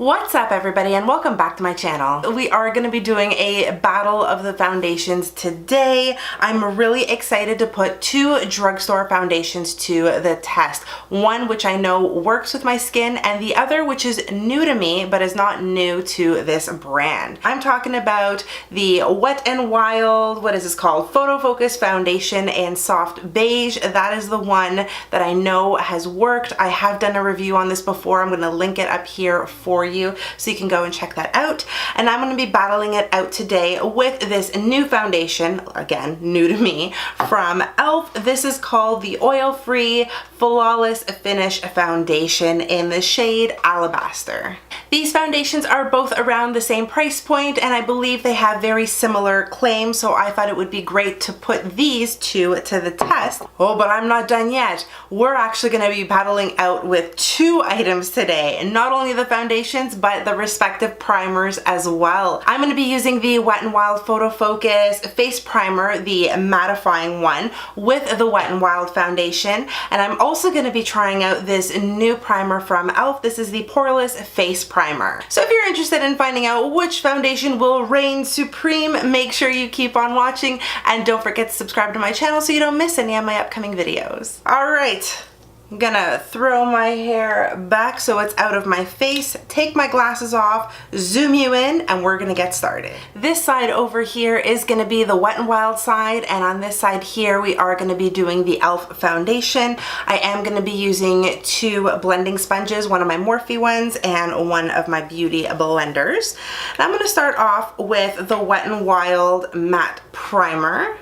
What's up everybody and welcome back to my channel. We are going to be doing a battle of the foundations today. I'm really excited to put two drugstore foundations to the test. One which I know works with my skin and the other which is new to me but is not new to this brand. I'm talking about the Wet n Wild, what is this called? Photofocus Foundation in Soft Beige. That is the one that I know has worked. I have done a review on this before. I'm going to link it up here for you so you can go and check that out. And I'm going to be battling it out today with this new foundation, again new to me, from E.L.F. This is called the Oil-Free Flawless Finish Foundation in the shade Alabaster. These foundations are both around the same price point and I believe they have very similar claims, so I thought it would be great to put these two to the test. Oh, but I'm not done yet. We're actually going to be battling out with two items today, and not only the foundations but the respective primers as well. I'm going to be using the Wet n Wild Photofocus Face Primer, the mattifying one, with the Wet n Wild foundation, and I'm also going to be trying out this new primer from E.L.F. This is the Poreless Face Primer. So if you're interested in finding out which foundation will reign supreme, make sure you keep on watching and don't forget to subscribe to my channel so you don't miss any of my upcoming videos. Alright. I'm gonna throw my hair back so it's out of my face, take my glasses off, zoom you in, and we're gonna get started. This side over here is gonna be the Wet n Wild side, and on this side here we are gonna be doing the E.L.F. foundation. I am gonna be using two blending sponges, one of my Morphe ones and one of my beauty blenders. And I'm gonna start off with the Wet n Wild Matte Primer.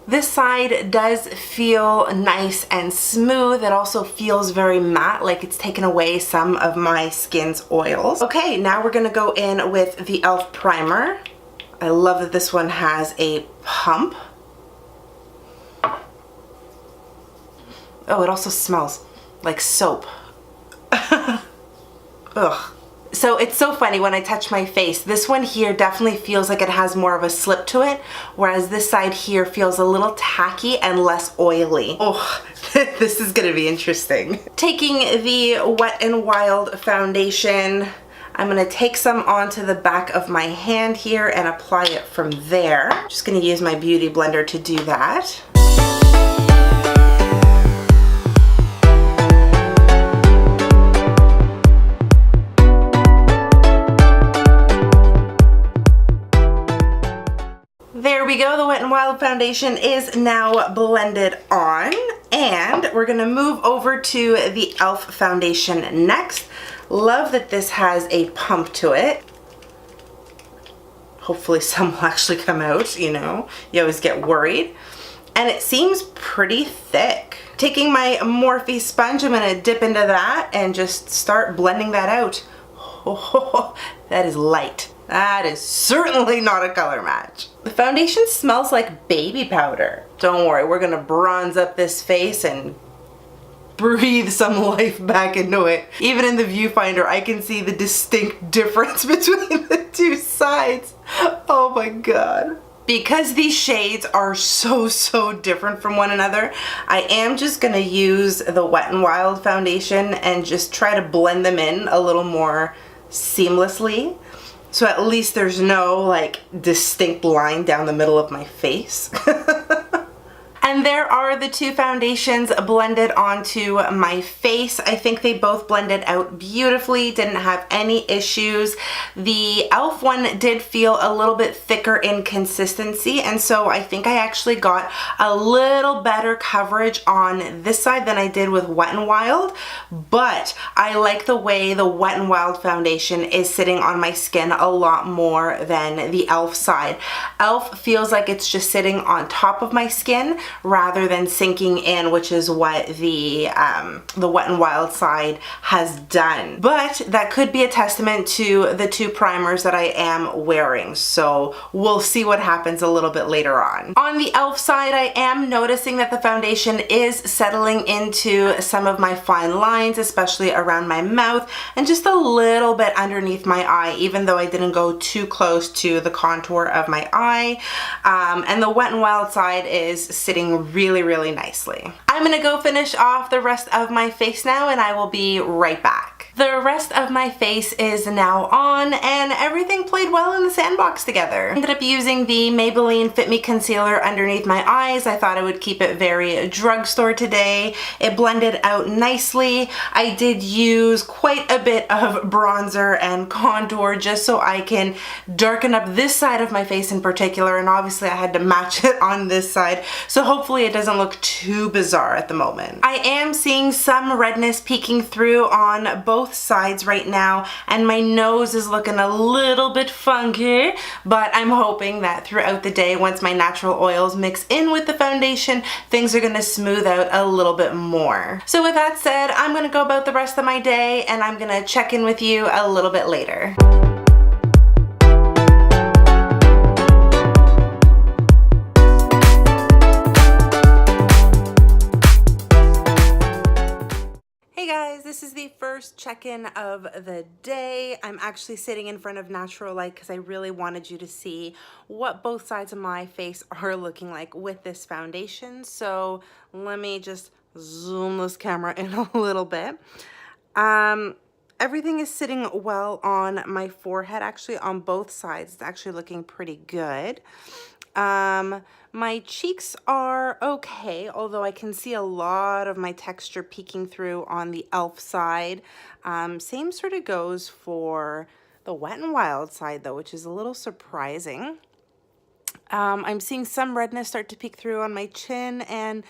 This side does feel nice and smooth. It also feels very matte, like it's taken away some of my skin's oils. Okay, now we're gonna go in with the E.L.F. primer. I love that this one has a pump. Oh, it also smells like soap. Ugh. So it's so funny when I touch my face. This one here definitely feels like it has more of a slip to it, whereas this side here feels a little tacky and less oily. Oh, this is gonna be interesting. Taking the Wet n Wild foundation, I'm gonna take some onto the back of my hand here and apply it from there. Just gonna use my beauty blender to do that. There we go, the Wet n Wild foundation is now blended on, and we're gonna move over to the E.L.F. foundation next. Love that this has a pump to it. Hopefully some will actually come out, you know, you always get worried. And it seems pretty thick. Taking my Morphe sponge, I'm gonna dip into that and just start blending that out. Oh, that is light. That is certainly not a color match. The foundation smells like baby powder. Don't worry, we're gonna bronze up this face and breathe some life back into it. Even in the viewfinder, I can see the distinct difference between the two sides. Oh my god. Because these shades are so different from one another, I am just gonna use the Wet n Wild foundation and just try to blend them in a little more seamlessly. So at least there's no like distinct line down the middle of my face. And there are the two foundations blended onto my face. I think they both blended out beautifully, didn't have any issues. The E.L.F. one did feel a little bit thicker in consistency, and so I think I actually got a little better coverage on this side than I did with Wet n Wild, but I like the way the Wet n Wild foundation is sitting on my skin a lot more than the E.L.F. side. E.L.F. feels like it's just sitting on top of my skin rather than sinking in, which is what the Wet n Wild side has done. But that could be a testament to the two primers that I am wearing, so we'll see what happens a little bit later on. On the E.L.F. side, I am noticing that the foundation is settling into some of my fine lines, especially around my mouth and just a little bit underneath my eye, even though I didn't go too close to the contour of my eye. And the Wet n Wild side is sitting really nicely. I'm gonna go finish off the rest of my face now and I will be right back. The rest of my face is now on and everything played well in the sandbox together. Ended up using the Maybelline Fit Me Concealer underneath my eyes. I thought I would keep it very drugstore today. It blended out nicely. I did use quite a bit of bronzer and contour just so I can darken up this side of my face in particular, and obviously I had to match it on this side, so hopefully it doesn't look too bizarre at the moment. I am seeing some redness peeking through on both sides right now, and my nose is looking a little bit funky, but I'm hoping that throughout the day, once my natural oils mix in with the foundation, things are gonna smooth out a little bit more. So with that said, I'm gonna go about the rest of my day and I'm gonna check in with you a little bit later. Hey guys, this is the first check-in of the day. I'm actually sitting in front of natural light because I really wanted you to see what both sides of my face are looking like with this foundation. So let me just zoom this camera in a little bit. Everything is sitting well on my forehead, actually on both sides. It's actually looking pretty good. My cheeks are okay, although I can see a lot of my texture peeking through on the E.L.F side. Same sort of goes for the Wet n Wild side though, which is a little surprising. I'm seeing some redness start to peek through on my chin, and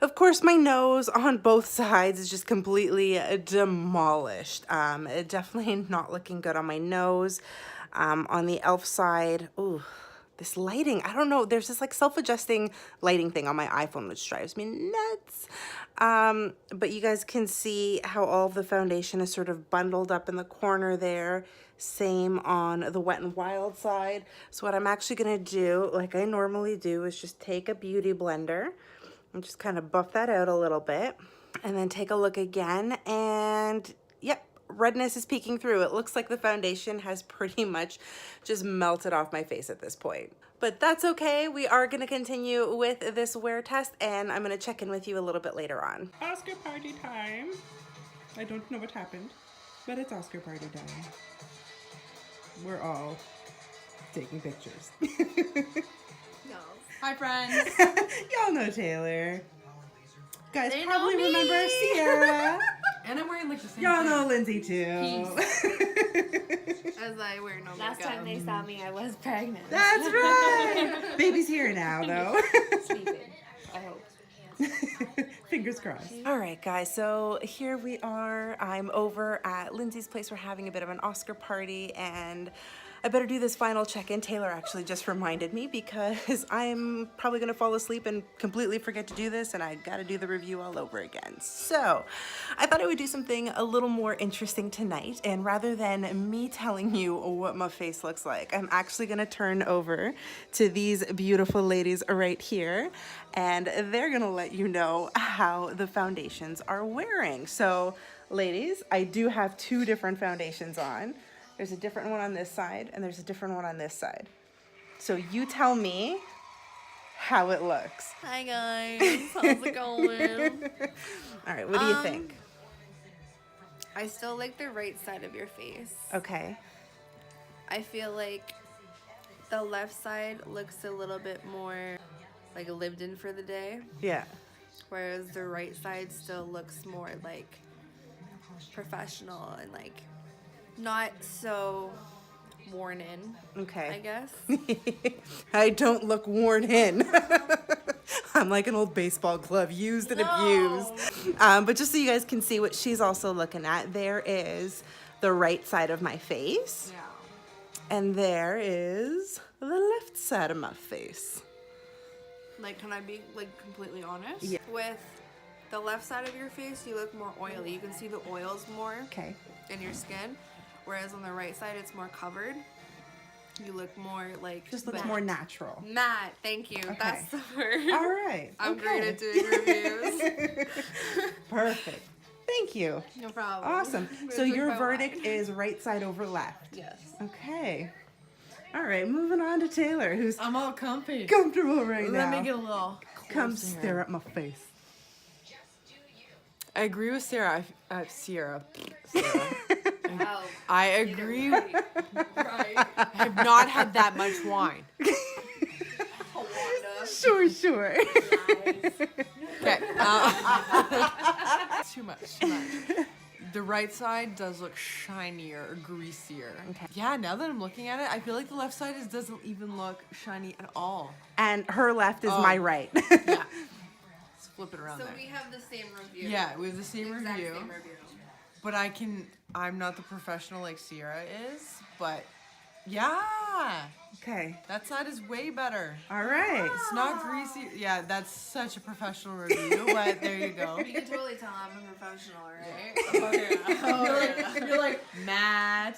of course my nose on both sides is just completely demolished. Definitely not looking good on my nose. On the E.L.F side, ooh. This lighting, I don't know, there's this like self-adjusting lighting thing on my iPhone which drives me nuts. But you guys can see how all of the foundation is sort of bundled up in the corner there. Same on the Wet n Wild side. So what I'm actually gonna do, like I normally do, is just take a beauty blender and just kind of buff that out a little bit. And then take a look again, and yep, redness is peeking through. It looks like the foundation has pretty much just melted off my face at this point. But that's okay. We are going to continue with this wear test, and I'm going to check in with you a little bit later on. Oscar party time. I don't know what happened, but it's Oscar party time. We're all taking pictures. No. Hi, friends. Y'all know Taylor. Guys They probably know me. remember Sierra. And I'm wearing like the same Y'all thing. know Lindsay too. As I wear no makeup. Last time they saw me, I was pregnant. That's right. Baby's here now though. Sleeping, I hope. Fingers crossed. All right, guys, so here we are. I'm over at Lindsay's place. We're having a bit of an Oscar party, and I better do this final check-in. Taylor actually just reminded me because I'm probably gonna fall asleep and completely forget to do this, and I gotta do the review all over again. So I thought I would do something a little more interesting tonight, and rather than me telling you what my face looks like, I'm actually gonna turn over to these beautiful ladies right here, and they're gonna let you know how the foundations are wearing. So ladies, I do have two different foundations on. There's a different one on this side, and there's a different one on this side. So you tell me how it looks. Hi guys, how's it going? All right, what do you think? I still like the right side of your face. Okay. I feel like the left side looks a little bit more like lived in for the day, Yeah. whereas the right side still looks more like professional and like not so worn in. Okay. I guess. I don't look worn in. I'm like an old baseball glove, used and abused. But just so you guys can see what she's also looking at, there is the right side of my face. Yeah. And there is the left side of my face. Like, can I be like completely honest? Yeah. With the left side of your face, you look more oily. You can see the oils more Okay. in your skin. Whereas on the right side, it's more covered. You look more like Just looks matte. more natural. Matte, thank you. Okay. That's the word. All right. I'm okay. great at doing reviews. Perfect. Thank you. No problem. Awesome. So It's your like my verdict wine. is right side over left. Yes. Okay. All right, moving on to Taylor, who's I'm all comfy. comfortable right now. Let me get a little Come closer. stare at my face. I agree with Sarah. Sarah. Wow. I agree. Right. I have not had that much wine. Sure. Okay. Too much. The right side does look shinier or greasier. Okay. Yeah, now that I'm looking at it, I feel like the left side doesn't even look shiny at all. And her left is my right. Yeah. Let's flip it around So there. we have the same review. Yeah, we have the same Exact review. same review. But I'm not the professional like Sierra is, but yeah. Okay. That side is way better. All right. It's not greasy. Yeah, that's such a professional review, but there you go. You can totally tell I'm a professional, right? You're like Matt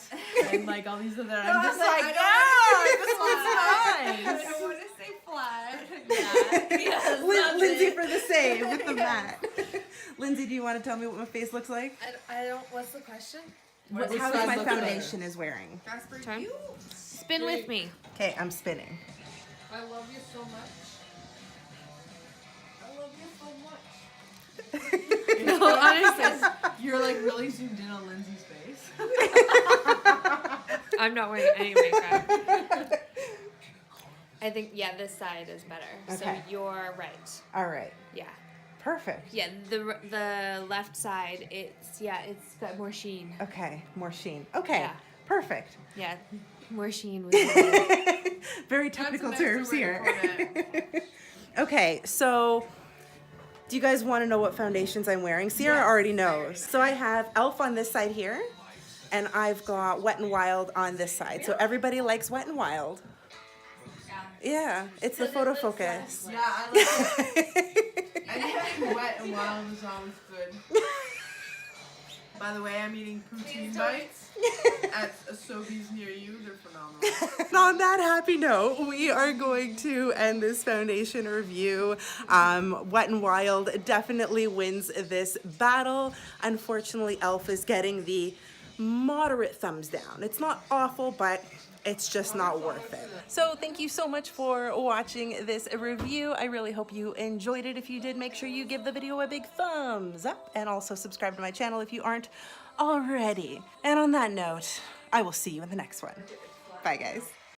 and like all these other. I'm just I like, don't yeah, this I looks want to say flat. Yeah. Yes, Lindsay for the same with the matte. Lindsay, do you want to tell me what my face looks like? I don't. What's the question? Which How side my looks foundation is wearing. That's for Turn. you. Spin with me. Okay, I'm spinning. I love you so much. I love you so much. No, honestly, You're like really zoomed in on Lindsay's face. I'm not wearing any makeup. I think this side is better. Okay. So you're right. All right. Yeah. Perfect. Yeah. The left side, it's got more sheen. Okay, more sheen. Okay, Yeah. perfect. Yeah. More sheen. Very technical That's a nicer terms way to here. put it. Okay, so do you guys want to know what foundations I'm wearing? Sierra already knows. So I have E.L.F on this side here, and I've got Wet n Wild on this side. So everybody likes Wet n Wild. Yeah, it's the photofocus. Yeah, I like it. Anything wet and wild is always good. By the way, I'm eating poutine bites at Sobeys near you. They're phenomenal. And on that happy note, we are going to end this foundation review. Wet n Wild definitely wins this battle. Unfortunately, E.L.F is getting the moderate thumbs down. It's not awful, but it's just not worth it. So thank you so much for watching this review. I really hope you enjoyed it. If you did, make sure you give the video a big thumbs up and also subscribe to my channel if you aren't already. And on that note, I will see you in the next one. Bye guys.